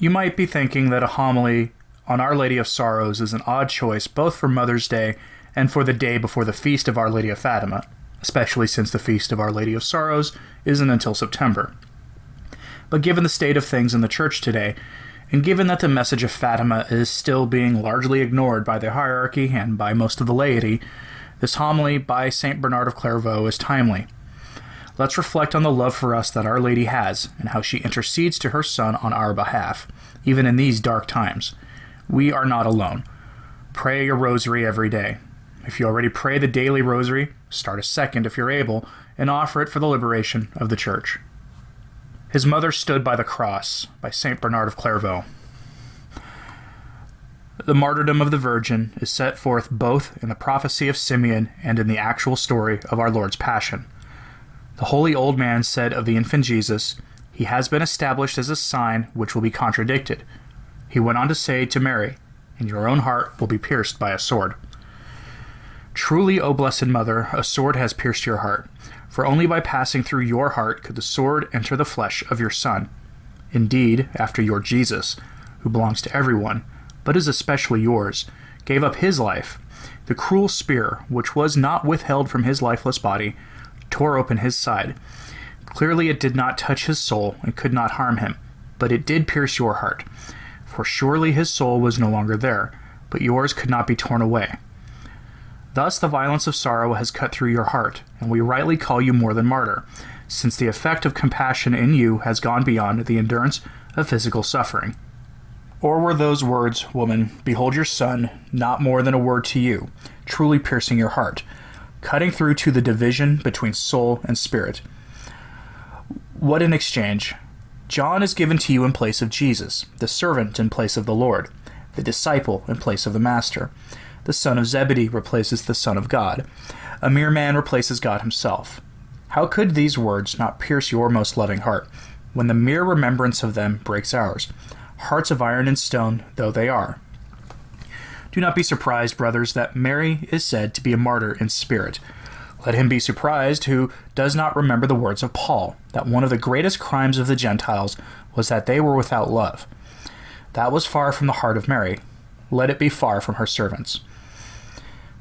You might be thinking that a homily on Our Lady of Sorrows is an odd choice both for Mother's Day and for the day before the feast of Our Lady of Fatima, especially since the feast of Our Lady of Sorrows isn't until September. But given the state of things in the Church today, and given that the message of Fatima is still being largely ignored by the hierarchy and by most of the laity, this homily by St. Bernard of Clairvaux is timely. Let's reflect on the love for us that Our Lady has, and how she intercedes to her Son on our behalf, even in these dark times. We are not alone. Pray your rosary every day. If you already pray the daily rosary, start a second if you're able, and offer it for the liberation of the Church. His Mother Stood by the Cross, by St. Bernard of Clairvaux. The martyrdom of the Virgin is set forth both in the prophecy of Simeon and in the actual story of our Lord's Passion. The holy old man said of the infant Jesus, "He has been established as a sign which will be contradicted." He went on to say to Mary, "And your own heart will be pierced by a sword." Truly, O Blessed Mother, a sword has pierced your heart, for only by passing through your heart could the sword enter the flesh of your Son. Indeed, after your Jesus, who belongs to everyone, but is especially yours, gave up his life, the cruel spear, which was not withheld from his lifeless body, tore open his side. Clearly it did not touch his soul and could not harm him, but it did pierce your heart, for surely his soul was no longer there, but yours could not be torn away. Thus the violence of sorrow has cut through your heart, and we rightly call you more than martyr, since the effect of compassion in you has gone beyond the endurance of physical suffering. Or were those words, "Woman, behold your son," not more than a word to you, truly piercing your heart, cutting through to the division between soul and spirit? What an exchange! John is given to you in place of Jesus, the servant in place of the Lord, the disciple in place of the Master. The son of Zebedee replaces the Son of God. A mere man replaces God himself. How could these words not pierce your most loving heart, when the mere remembrance of them breaks ours, hearts of iron and stone though they are? Do not be surprised, brothers, that Mary is said to be a martyr in spirit. Let him be surprised who does not remember the words of Paul, that one of the greatest crimes of the Gentiles was that they were without love. That was far from the heart of Mary. Let it be far from her servants.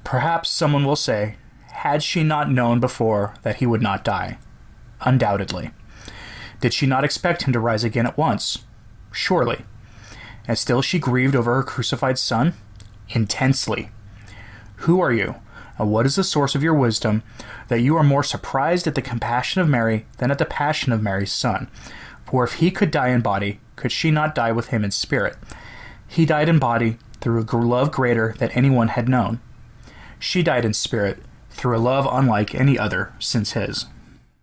Perhaps someone will say, had she not known before that he would not die? Undoubtedly. Did she not expect him to rise again at once? Surely. And still she grieved over her crucified Son? Intensely. Who are you, and what is the source of your wisdom, that you are more surprised at the compassion of Mary than at the passion of Mary's Son? For if he could die in body, could she not die with him in spirit? He died in body through a love greater than anyone had known. She died in spirit through a love unlike any other since his.